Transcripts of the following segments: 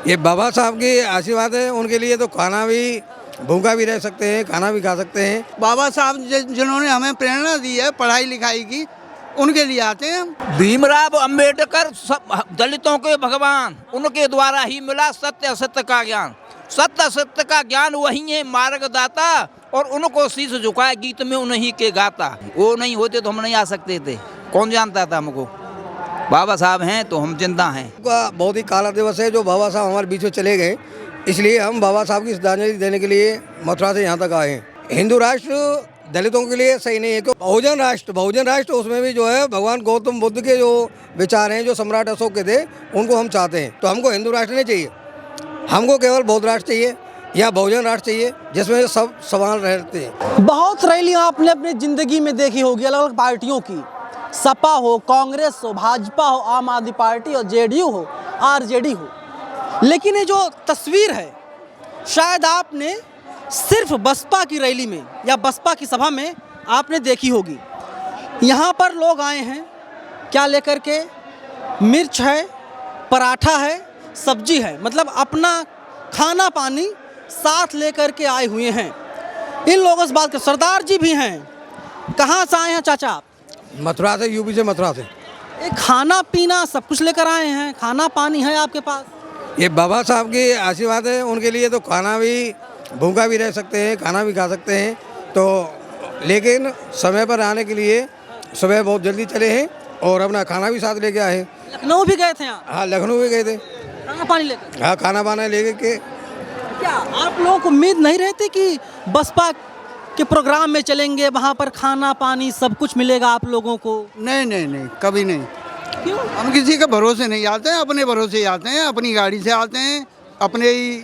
ये बाबा साहब की आशीर्वाद है, उनके लिए तो खाना भी भूखा भी रह सकते हैं, खाना भी खा सकते हैं। बाबा साहब जिन्होंने हमें प्रेरणा दी है पढ़ाई लिखाई की, उनके लिए आते हैं हम। भीमराव अंबेडकर सब दलितों के भगवान, उनके द्वारा ही मिला सत्य असत्य का ज्ञान। सत्य असत्य का ज्ञान वही है मार्गदाता, और उनको शीश झुकाए गीत में उन्हीं के गाता। वो नहीं होते तो हम नहीं आ सकते थे, कौन जानता था हमको। बाबा साहब हैं तो हम जिंदा हैं। का बहुत ही काला दिवस है जो बाबा साहब हमारे बीच में चले गए, इसलिए हम बाबा साहब की श्रद्धांजलि देने के लिए मथुरा से यहाँ तक आए हैं। हिंदू राष्ट्र दलितों के लिए सही नहीं है, क्योंकि बहुजन राष्ट्र उसमें भी जो है भगवान गौतम बुद्ध के जो विचार हैं, जो सम्राट अशोक के थे, उनको हम चाहते हैं। तो हमको हिंदू राष्ट्र नहीं चाहिए, हमको केवल बौद्ध राष्ट्र चाहिए या बहुजन राष्ट्र चाहिए, जिसमें सब समान रहते हैं। बहुत रैलियां आपने अपनी ज़िंदगी में देखी होगी अलग अलग पार्टियों की, सपा हो, कांग्रेस हो, भाजपा हो, आम आदमी पार्टी हो, जेडीयू हो, आरजेडी हो। लेकिन ये जो तस्वीर है शायद आपने सिर्फ बसपा की रैली में या बसपा की सभा में आपने देखी होगी। यहाँ पर लोग आए हैं क्या लेकर के? मिर्च है, पराठा है, सब्जी है, मतलब अपना खाना पानी साथ लेकर के आए हुए हैं। इन लोगों से बात कर, सरदार जी भी हैं। कहाँ से आए हैं चाचा आप? मथुरा से, यूपी से मथुरा से। ये खाना पीना सब कुछ लेकर आए हैं, खाना पानी है आपके पास? ये बाबा साहब की आशीर्वाद है, उनके लिए तो खाना भी भूखा भी रह सकते हैं, खाना भी खा सकते हैं। तो लेकिन समय पर आने के लिए सुबह बहुत जल्दी चले हैं और अपना खाना भी साथ लेके आए हैं। लखनऊ भी गए थे आप? हाँ, लखनऊ भी गए थे। खाना पानी लेकर? हाँ, खाना पाना लेके के। क्या आप लोगों को उम्मीद नहीं रहती कि बसपा के प्रोग्राम में चलेंगे, वहाँ पर खाना पानी सब कुछ मिलेगा आप लोगों को? नहीं नहीं नहीं, कभी नहीं। क्यों? हम किसी के भरोसे नहीं आते हैं, अपने भरोसे ही आते हैं। अपनी गाड़ी से आते हैं, अपने ही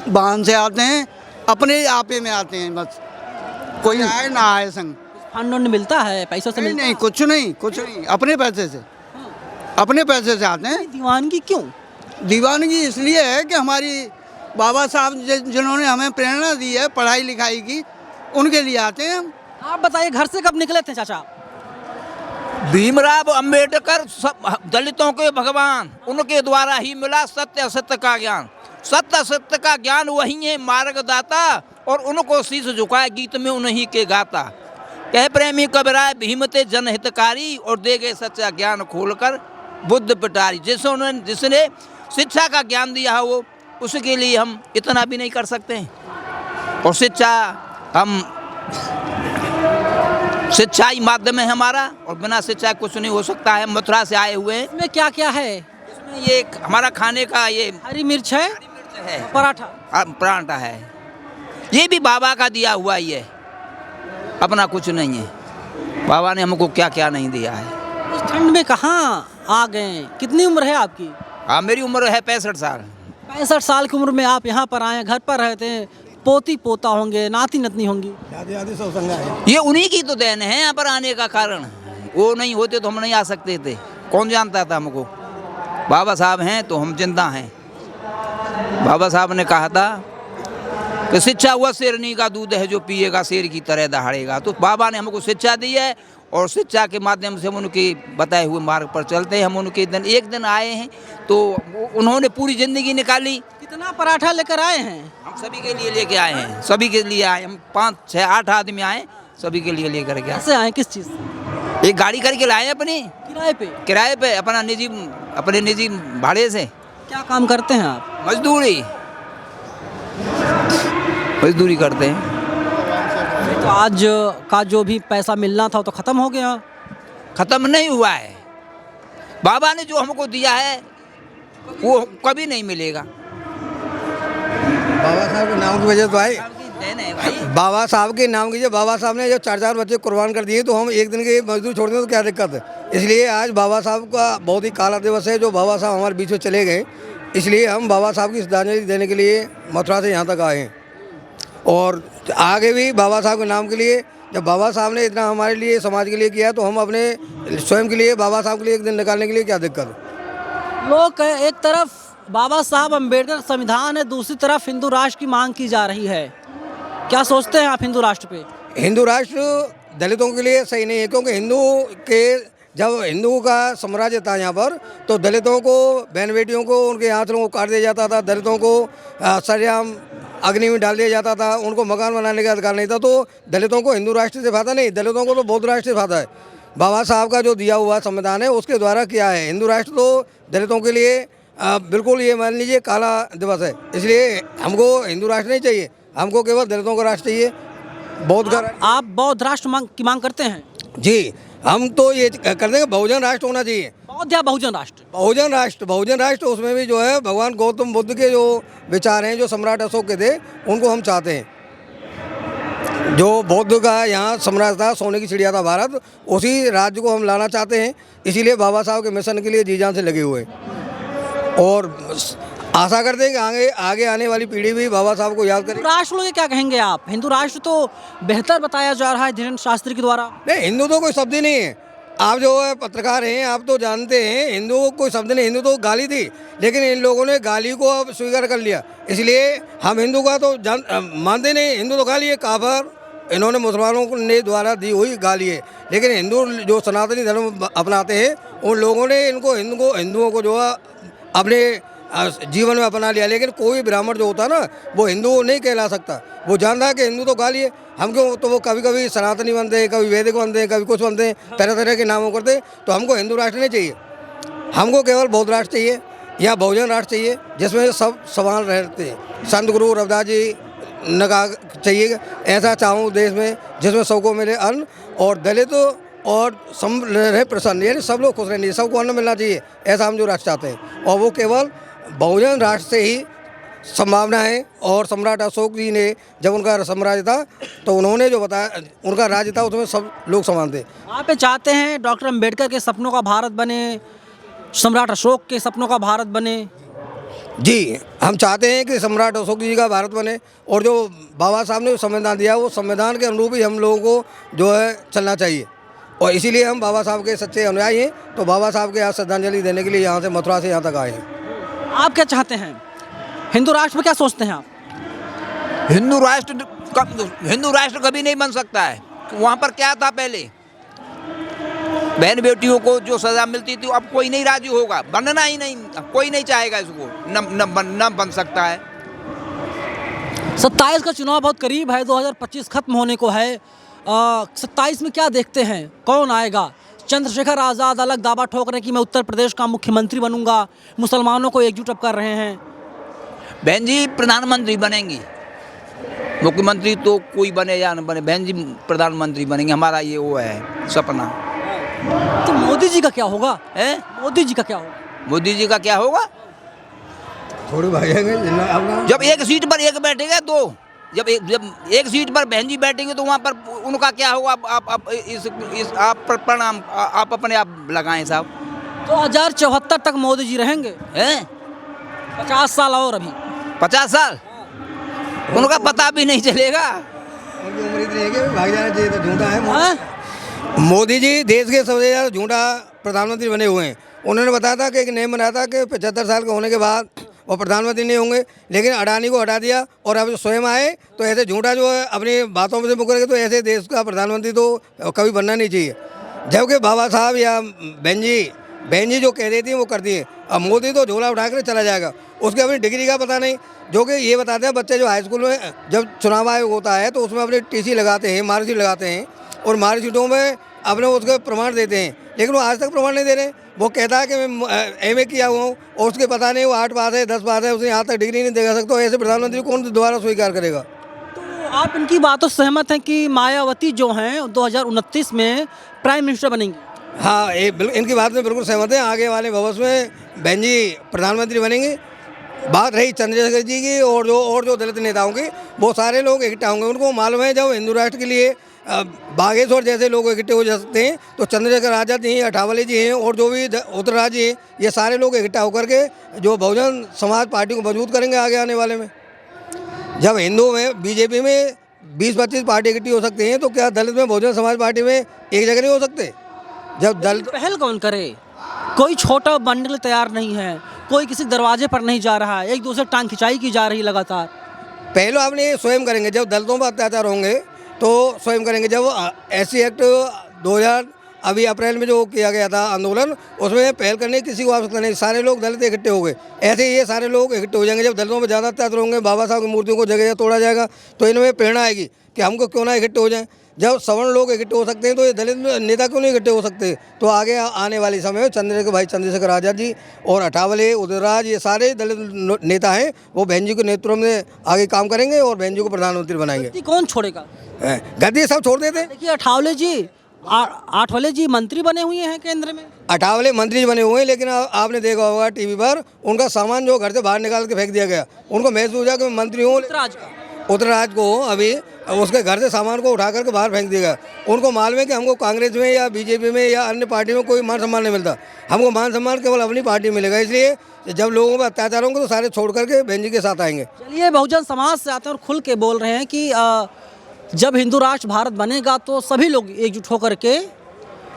वाहन से आते हैं, अपने ही आपे में आते हैं। बस कोई आए ना आए संग। फंड वंड मिलता है, पैसों से नहीं मिलता नहीं, कुछ नहीं, कुछ नहीं। अपने पैसे से, अपने पैसे से आते हैं। है? दीवानगी क्यों? दीवानगी इसलिए है कि हमारी बाबा साहब जिन्होंने हमें प्रेरणा दी है पढ़ाई लिखाई की, उनके लिए आते हैं हम। आप बताइए, घर से कब निकले थे चाचा? भीमराव अंबेडकर सब दलितों के भगवान, उनके द्वारा ही मिला सत्य असत्य का ज्ञान। सत्य असत्य का ज्ञान वही है मार्गदाता, और उनको शीश झुकाए गीत में उन्हीं के गाता। कह प्रेमी कबीराय भीमते जनहितकारी, और दे गए सच्चा ज्ञान खोलकर बुद्ध पिटारी। जिसने शिक्षा का ज्ञान दिया है वो, उसके लिए हम इतना भी नहीं कर सकते हैं। और शिक्षा ही माध्यम है हमारा, और बिना शिक्षा कुछ नहीं हो सकता है। मथुरा से आए हुए हैं। इसमें क्या क्या है? इसमें ये हमारा खाने का ये हरी मिर्च है, है, पराठा, पराठा है। ये भी बाबा का दिया हुआ ही है, अपना कुछ नहीं है। बाबा ने हमको क्या क्या नहीं दिया है। इस ठंड में कहाँ आ गए? कितनी उम्र है आपकी? हाँ, मेरी उम्र है 65 साल। 65 साल की उम्र में आप यहाँ पर आए, घर पर रहते हैं, पोती पोता होंगे, नाती नतनी होंगी। आदि सब संगा है। ये उन्हीं की तो देन है यहाँ पर आने का कारण। वो नहीं होते तो हम नहीं आ सकते थे, कौन जानता था हमको। बाबा साहब हैं तो हम जिंदा हैं। बाबा साहब ने कहा था कि शिक्षा वह शेरनी का दूध है जो पिएगा शेर की तरह दहाड़ेगा। तो बाबा ने हमको शिक्षा दी है, और शिक्षा के माध्यम से हम उनके बताए हुए मार्ग पर चलते हैं। हम उनके एक दिन आए हैं तो उन्होंने पूरी ज़िंदगी निकाली। कितना पराठा लेकर आए हैं? हम सभी के लिए लेके आए हैं, सभी के लिए आए। हम 5, 6, 8 आदमी आए, सभी के लिए लेकर के आए। कैसे आए, किस चीज़ से? एक गाड़ी करके लाए अपने किराए पे? अपने निजी भाड़े से। क्या काम करते हैं आप? मजदूरी करते हैं। तो आज का जो भी पैसा मिलना था वो तो ख़त्म हो गया। ख़त्म नहीं हुआ है। बाबा ने जो हमको दिया है वो कभी नहीं मिलेगा। बाबा साहब के नाम की वजह तो आई। देन है भाई। बाबा साहब के नाम की, जब बाबा साहब ने जब 4-4 बच्चे कुर्बान कर दिए, तो हम एक दिन के मजदूर छोड़ दें तो क्या दिक्कत है। इसलिए आज बाबा साहब का बहुत ही काला दिवस है जो बाबा साहब हमारे बीच में चले गए, इसलिए हम बाबा साहब की श्रद्धांजलि देने के लिए मथुरा से यहाँ तक आए हैं। और आगे भी बाबा साहब के नाम के लिए, जब बाबा साहब ने इतना हमारे लिए समाज के लिए किया, तो हम अपने स्वयं के लिए बाबा साहब के लिए एक दिन निकालने के लिए क्या दिक्कत है। लोग एक तरफ बाबा साहब अम्बेडकर संविधान है, दूसरी तरफ हिंदू राष्ट्र की मांग की जा रही है। क्या सोचते हैं आप हिंदू राष्ट्र पे? हिंदू राष्ट्र दलितों के लिए सही नहीं है, क्योंकि हिंदू के जब हिंदुओं का साम्राज्य था यहाँ पर तो दलितों को, बहन बेटियों को, उनके आंचलों को काट दिया जाता था, दलितों को सरेआम अग्नि में डाल दिया जाता था, उनको मकान बनाने का अधिकार नहीं था। तो दलितों को हिंदू राष्ट्र से फायदा नहीं, दलितों को तो बौद्ध राष्ट्र से फायदा है। बाबा साहब का जो दिया हुआ संविधान है उसके द्वारा किया है। हिंदू राष्ट्र तो दलितों के लिए बिल्कुल ये मान लीजिए काला दिवस है। इसलिए हमको हिंदू राष्ट्र नहीं चाहिए, हमको केवल दलितों का राष्ट्र चाहिए, बौद्ध का। आप बौद्ध राष्ट्र की मांग करते हैं? जी, हम तो ये कर देंगे, बहुजन राष्ट्र होना चाहिए। बौद्ध या बहुजन राष्ट्र? बहुजन राष्ट्र उसमें भी जो है भगवान गौतम बुद्ध के जो विचार हैं, जो सम्राट अशोक के थे, उनको हम चाहते हैं। जो बौद्ध का यहाँ सम्राट था, सोने की चिड़िया था भारत, उसी राज्य को हम लाना चाहते हैं। इसीलिए बाबा साहब के मिशन के लिए जी जान से लगे हुए हैं और आशा करते हैं कि आगे आने वाली पीढ़ी भी बाबा साहब को याद करें। राष्ट्र लोग क्या कहेंगे आप? हिंदू राष्ट्र तो बेहतर बताया जा रहा है धीरेन्द्र शास्त्री के द्वारा। नहीं, हिंदू तो कोई शब्द ही नहीं है। आप जो है पत्रकार हैं, आप तो जानते हैं हिंदू कोई शब्द नहीं। हिंदू तो गाली थी, लेकिन इन लोगों ने गाली को अब स्वीकार कर लिया। इसलिए हम हिंदू का तो मानते नहीं। हिंदू तो गाली है, काफर इन्होंने मुसलमानों ने द्वारा दी हुई गाली है। लेकिन हिंदू जो सनातनी धर्म अपनाते हैं उन लोगों ने हिंदुओं को जो है अपने जीवन में अपना लिया। लेकिन कोई ब्राह्मण जो होता है ना, वो हिंदू नहीं कहला सकता। वो जानता है कि हिंदू तो गाली है। हम क्यों, तो वो कभी कभी सनातनी बनते हैं, कभी वैदिक बनते हैं, कभी कुछ बनते हैं, तरह तरह के नामों करते हैं। तो हमको हिंदू राष्ट्र नहीं चाहिए, हमको केवल बौद्ध राष्ट्र चाहिए या बहुजन राष्ट्र चाहिए, जिसमें सब समान रहते हैं। संत गुरु रविदास जी ने कहा चाहिए ऐसा चाहूँ देश में जिसमें सबको मिले अन्न, और दलित और सम रहे प्रसन्न, यानी सब लोग खुश रहने चाहिए, सबको अन्न मिलना चाहिए। ऐसा हम जो राष्ट्र चाहते हैं, और वो केवल बहुजन राष्ट्र से ही संभावना है। और सम्राट अशोक जी ने जब उनका साम्राज्य था तो उन्होंने जो बताया उनका राज्य था, उसमें सब लोग समान थे। आप ये चाहते हैं डॉक्टर अंबेडकर के सपनों का भारत बने, सम्राट अशोक के सपनों का भारत बने? जी, हम चाहते हैं कि सम्राट अशोक जी का भारत बने, और जो बाबा साहब ने संविधान दिया वो संविधान के अनुरूप ही हम लोगों को जो है चलना चाहिए। और इसीलिए हम बाबा साहब के सच्चे अनुयायी हैं। तो बाबा साहब के यहाँ श्रद्धांजलि देने के लिए यहाँ से मथुरा से यहाँ तक आए हैं। आप क्या चाहते हैं? हिंदू राष्ट्र में क्या सोचते हैं आप? हिंदू राष्ट्र कभी नहीं बन सकता है। वहाँ पर क्या था पहले, बहन बेटियों को जो सजा मिलती थी, अब कोई नहीं राजी होगा, बनना ही नहीं, कोई नहीं चाहेगा इसको, न बन सकता है। 27 का चुनाव बहुत करीब है, 2025 खत्म होने को है। 27 में क्या देखते हैं, कौन आएगा? चंद्रशेखर आज़ाद अलग दावा ठोक रहे हैं कि मैं उत्तर प्रदेश का मुख्यमंत्री बनूंगा, मुसलमानों को एकजुट अब कर रहे हैं। बहन जी प्रधानमंत्री बनेंगी, मुख्यमंत्री तो कोई बने या न बने, बहन जी प्रधानमंत्री बनेंगे, हमारा ये वो है सपना। तो मोदी जी का क्या होगा? मोदी जी का क्या होगा? थोड़ी भाई जब एक सीट पर एक बैठेगा, दो जब एक सीट पर बहन जी बैठेंगे तो वहाँ पर उनका क्या होगा? आप प्रणाम आप अपने आप लगाएं साहब। 2074 तक मोदी जी रहेंगे? 50 साल और अभी 50 साल उनका पता भी नहीं चलेगा। उनकी उम्र इतनी है कि भाग जाना चाहिए, तो झूठा है। मोदी जी देश के सबसे ज़्यादा झूठा प्रधानमंत्री बने हुए हैं। उन्होंने बताया था कि एक नियम बनाया था कि 75 साल के होने के बाद वो प्रधानमंत्री नहीं होंगे, लेकिन अडानी को हटा दिया और अब स्वयं आए। तो ऐसे झूठा जो है अपनी बातों में से मुकरेंगे, तो ऐसे देश का प्रधानमंत्री तो कभी बनना नहीं चाहिए। जबकि बाबा साहब या बहन जी जो कह देती हैं वो करती हैं। अब मोदी तो झोला उठा कर चला जाएगा, उसके अपनी डिग्री का पता नहीं। जो कि ये बताते हैं बच्चे जो हाई स्कूल में जब चुनाव आयोग होता है तो उसमें अपनी टीसी लगाते हैं, मार्कशीट लगाते हैं, और मार्कशीटों में अपने उसके प्रमाण देते हैं, लेकिन वो आज तक प्रमाण नहीं दे रहे। वो कहता है कि मैं MA किया हुआ हूँ, और उसके पता नहीं वो 8 पास है, 10 पास है, उसे यहाँ तक डिग्री नहीं दे सकता। ऐसे प्रधानमंत्री कौन दोबारा स्वीकार करेगा? तो आप इनकी बातों से सहमत हैं कि मायावती जो हैं 2029 में प्राइम मिनिस्टर बनेंगी? हाँ, इनकी बात में बिल्कुल सहमत है। आगे वाले भविष्य में बहन जी प्रधानमंत्री बनेंगे। बात रही चंद्रशेखर जी की और जो दलित नेताओं की, वो सारे लोग इकट्ठा होंगे। उनको मालूम है जब हिंदू राष्ट्र के लिए बागेश्वर जैसे लोग इकट्ठे हो जा सकते हैं, तो चंद्रशेखर आज़ाद जी हैं, अठावले जी हैं, और जो भी उत्तरराज जी हैं, ये सारे लोग इकट्ठा होकर के जो बहुजन समाज पार्टी को मजबूत करेंगे आगे आने वाले में। जब हिंदू में बीजेपी में 20-25 पार्टी इकट्ठी हो सकती हैं, तो क्या दलित में बहुजन समाज पार्टी में एक जगह नहीं हो सकते? जब दलित पहल कौन करे? कोई छोटा बंडल तैयार नहीं है, कोई किसी दरवाजे पर नहीं जा रहा है, एक दूसरे टांग खिंचाई की जा रही लगातार। पहले आपने स्वयं करेंगे, जब दलितों पर अत्याचार होंगे तो स्वयं करेंगे। जब SC एक्ट अभी अप्रैल में जो किया गया था आंदोलन, उसमें पहल करने की किसी को आवश्यकता नहीं, सारे लोग दलित इकट्ठे हो गए। ऐसे ही ये सारे लोग इकट्ठे हो जाएंगे। जब दलितों में ज़्यादा अत्याचार होंगे, बाबा साहब की मूर्तियों को जगह जगह तोड़ा जाएगा, तो इनमें प्रेरणा आएगी कि हमको क्यों ना इकट्ठे हो जाएं। जब सवर्ण लोग इकट्ठे हो सकते हैं तो ये दलित नेता क्यों नहीं इकट्ठे हो सकते। तो आगे आने वाले समय में भाई चंद्रशेखर आज़ाद जी और अठावले, उदयराज, ये सारे दलित नेता हैं, वो बहन जी के नेतृत्व में आगे काम करेंगे और बहन जी को प्रधानमंत्री बनाएंगे। गद्दी कौन छोड़ेगा? गद्दी सब छोड़ देते। देखिए अठावले जी, आठवले जी मंत्री बने हुए हैं केंद्र में। अठावले मंत्री बने हुए हैं, लेकिन आपने देखा होगा टीवी पर उनका सामान जो घर से बाहर निकाल के फेंक दिया गया। उनको महसूस हुआ कि मंत्री हूँ। उत्तराज को अभी उसके घर से सामान को उठा करके बाहर फेंक दिया गया। उनको मालूम है कि हमको कांग्रेस में या बीजेपी में या अन्य पार्टी में कोई मान सम्मान नहीं मिलता, हमको मान सम्मान केवल अपनी पार्टी में मिलेगा। इसलिए जब लोगों पर अत्याचार होंगे तो सारे छोड़ करके बहन जी के साथ आएंगे। चलिए, बहुजन समाज से आते हैं और खुल के बोल रहे हैं कि जब हिंदू राष्ट्र भारत बनेगा तो सभी लोग एकजुट होकर के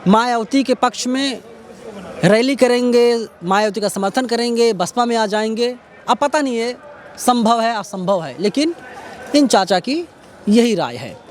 मायावती के पक्ष में रैली करेंगे, मायावती का समर्थन करेंगे, बसपा में आ जाएंगे। अब पता नहीं है संभव है असंभव है, लेकिन इन चाचा की यही राय है।